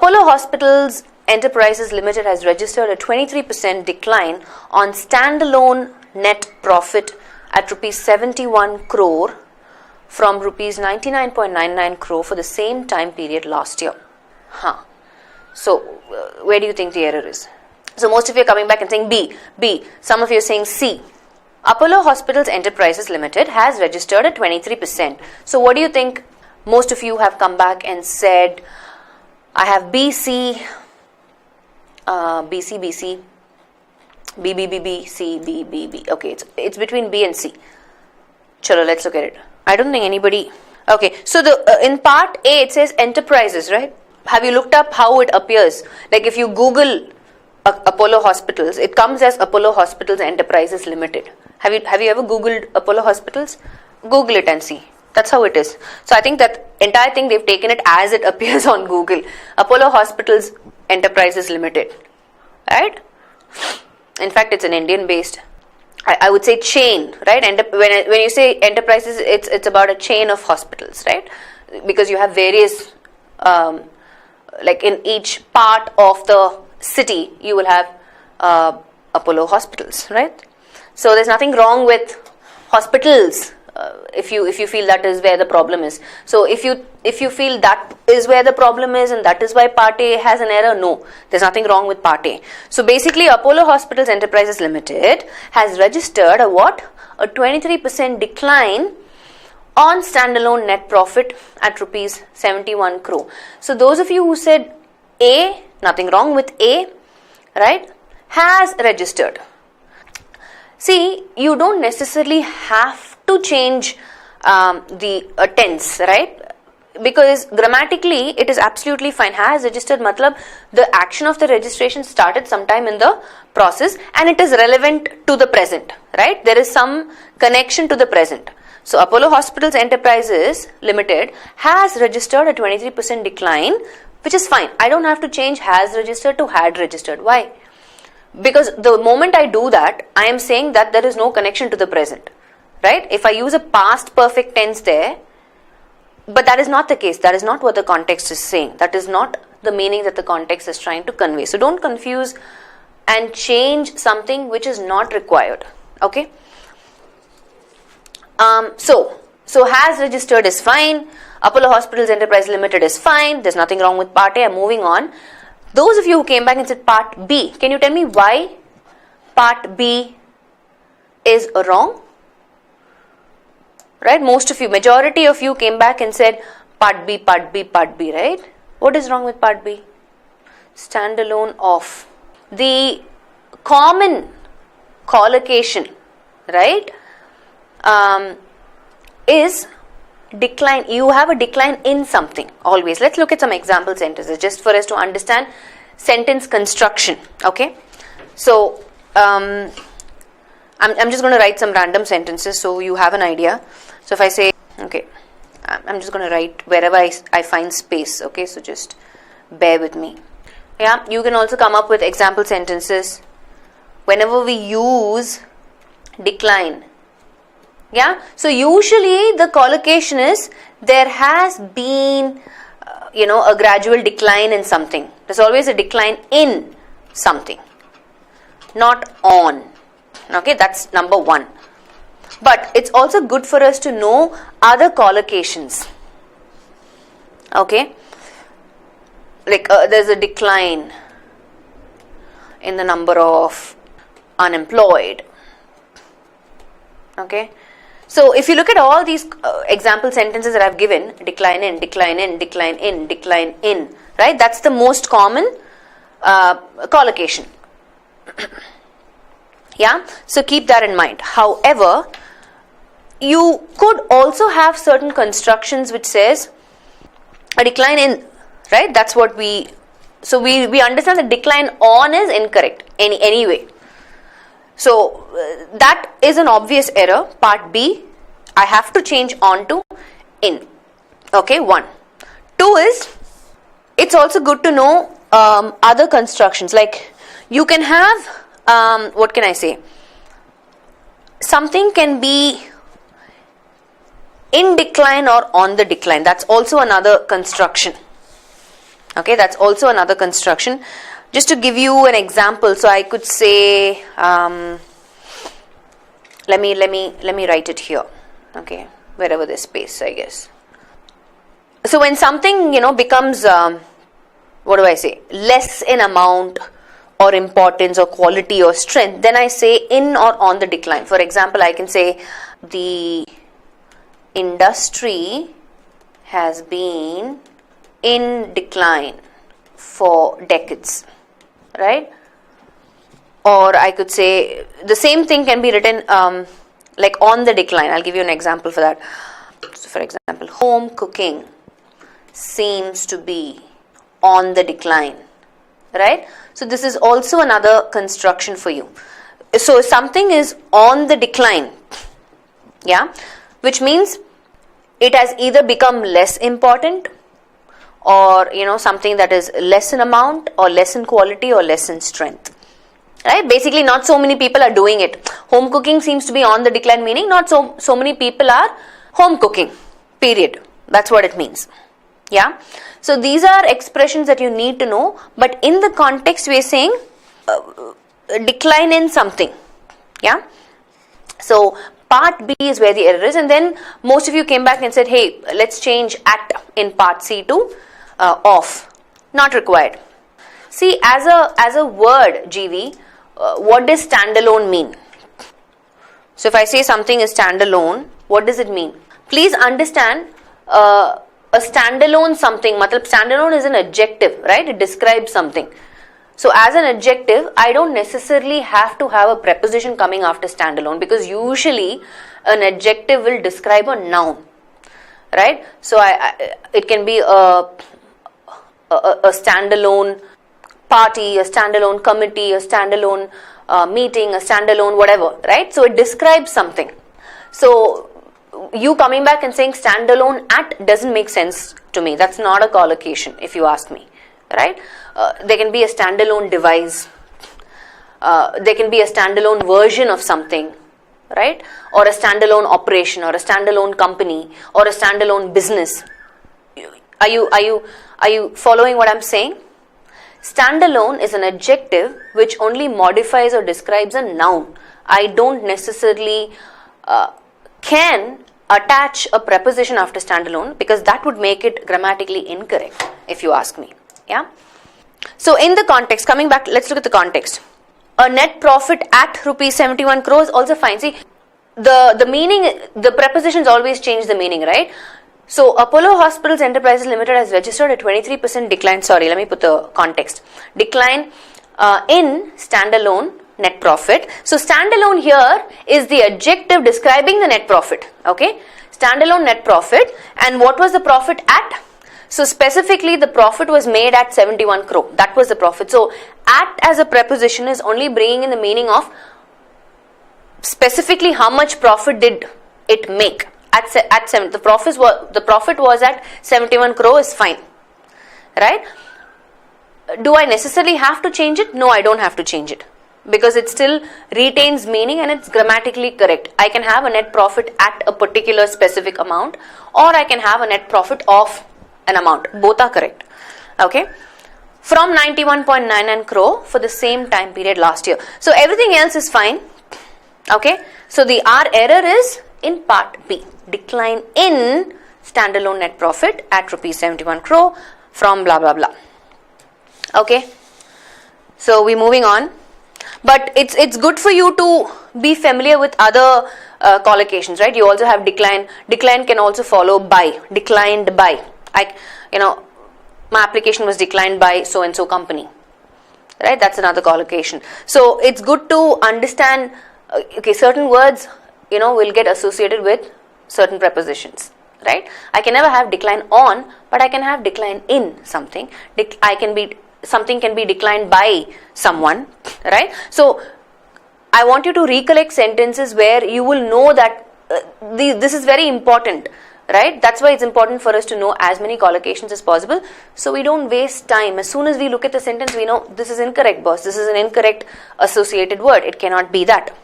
Apollo Hospitals Enterprises Limited has registered a 23% decline on standalone net profit at rupees 71 crore from rupees 99.99 crore for the same time period last year. So, where do you think the error is? So, most of you are coming back and saying B. Some of you are saying C. Apollo Hospitals Enterprises Limited has registered a 23%. So, what do you think? Most of you have come back and said, I have B, C, B, C, B, C, B, B, B, B, C, B, B, B. Okay, it's between B and C. Chalo, let's look at it. I don't think anybody... Okay, so in part A it says enterprises, right? Have you looked up how it appears? Like if you Google Apollo Hospitals, it comes as Apollo Hospitals Enterprises Limited. Have you ever Googled Apollo Hospitals? Google it and see. That's how it is. So I think that entire thing they've taken it as it appears on Google. Apollo Hospitals Enterprises Limited. Right? In fact, it's an Indian-based, I would say, chain, right? When you say enterprises, it's about a chain of hospitals, right? Because you have various, like in each part of the city, you will have Apollo Hospitals, right? So there's nothing wrong with hospitals if you feel that is where the problem is. So if you feel that is where the problem is and that is why Part A has an error, no, there's nothing wrong with Part A. So basically, Apollo Hospitals Enterprises Limited has registered a 23% decline on standalone net profit at rupees 71 crore. So those of you who said A, nothing wrong with A, right, has registered. See, you don't necessarily have to change the tense, right? Because grammatically it is absolutely fine. Has registered matlab the action of the registration started sometime in the process and it is relevant to the present, right? There is some connection to the present. So Apollo Hospitals Enterprises Limited has registered a 23% decline, which is fine. I don't have to change has registered to had registered. Why? Because the moment I do that, I am saying that there is no connection to the present, right? If I use a past perfect tense there, but that is not the case. That is not what the context is saying. That is not the meaning that the context is trying to convey. So don't confuse and change something which is not required. Okay. So has registered is fine. Apollo Hospitals Enterprise Limited is fine. There's nothing wrong with Part A. I'm moving on. Those of you who came back and said Part B, can you tell me why Part B is wrong? Right? Most of you, majority of you came back and said Part B, Part B, Part B, right? What is wrong with Part B? Standalone of. The common collocation, right, is decline. You have a decline in something always. Let's look at some example sentences just for us to understand sentence construction. Okay, so I'm just going to write some random sentences so you have an idea. So if I say, okay, I'm just going to write wherever I find space. Okay, so just bear with me. Yeah, you can also come up with example sentences whenever we use decline. Yeah, so usually the collocation is there has been a gradual decline in something. There's always a decline in something, not on. Okay, that's number one. But it's also good for us to know other collocations. Okay, like there's a decline in the number of unemployed. Okay, so if you look at all these example sentences that I've given, decline in, decline in, decline in, decline in, right? That's the most common collocation. Yeah, so keep that in mind. However, you could also have certain constructions which says a decline in, right? That's what we understand that decline on is incorrect anyway. So that is an obvious error. Part B, I have to change on to in. Okay, 1. 2 is, it's also good to know other constructions. Like you can have, what can I say? Something can be in decline or on the decline. That's also another construction. Okay, that's also another construction. Just to give you an example, so I could say, let me write it here. Okay, wherever there's space, I guess. So when something, becomes, what do I say, less in amount or importance or quality or strength, then I say in or on the decline. For example, I can say the industry has been in decline for decades, right? Or I could say the same thing can be written like on the decline. I'll give you an example for that. So for example, home cooking seems to be on the decline, right? So this is also another construction for you. So something is on the decline, yeah, which means it has either become less important or something that is less in amount or less in quality or less in strength, right? Basically not so many people are doing it. Home cooking seems to be on the decline, meaning not so many people are home cooking, period. That's what it means. Yeah, so these are expressions that you need to know, but in the context we are saying decline in something. Yeah, so part B is where the error is, and then most of you came back and said, hey, let's change at in part C to off. Not required. See, as a word, GV, what does standalone mean? So if I say something is standalone, what does it mean? Please understand, a standalone something, standalone is an adjective, right? It describes something. So as an adjective, I don't necessarily have to have a preposition coming after standalone, because usually an adjective will describe a noun, right? So it can be a standalone party, a standalone committee, a standalone meeting, a standalone whatever, right? So it describes something. So you coming back and saying standalone at doesn't make sense to me. That's not a collocation, if you ask me, right? There can be a standalone device. There can be a standalone version of something, right? Or a standalone operation, or a standalone company, or a standalone business. Are you following what I'm saying? Standalone is an adjective which only modifies or describes a noun. I don't necessarily can attach a preposition after standalone, because that would make it grammatically incorrect, if you ask me. Yeah. So in the context, coming back, let's look at the context. A net profit at rupees 71 crores, also fine. See, the meaning, the prepositions always change the meaning, right? So Apollo Hospitals Enterprises Limited has registered a 23% decline. Sorry, let me put the context. Decline in standalone net profit. So standalone here is the adjective describing the net profit. Okay, standalone net profit. And what was the profit at? So specifically the profit was made at 71 crore. That was the profit. So at as a preposition is only bringing in the meaning of specifically how much profit did it make. At 7, the profit was at 71 crore is fine, right? Do I necessarily have to change it? No, I don't have to change it, because it still retains meaning and it's grammatically correct. I can have a net profit at a particular specific amount, or I can have a net profit of an amount. Both are correct. Okay. From 91.99 crore for the same time period last year. So everything else is fine. Okay. So our error is in part B. Decline in standalone net profit at rupees 71 crore from blah blah blah. Okay. So we're moving on. But it's good for you to be familiar with other collocations, right? You also have decline. Decline can also follow by. Declined by. My application was declined by so and so company, right? That's another collocation. So it's good to understand. Okay, certain words will get associated with certain prepositions, right? I can never have decline on, but I can have decline in something. Something can be declined by someone, right? So I want you to recollect sentences where you will know that this is very important, right? That's why it's important for us to know as many collocations as possible, so we don't waste time. As soon as we look at the sentence, we know this is incorrect, boss. This is an incorrect associated word. It cannot be that.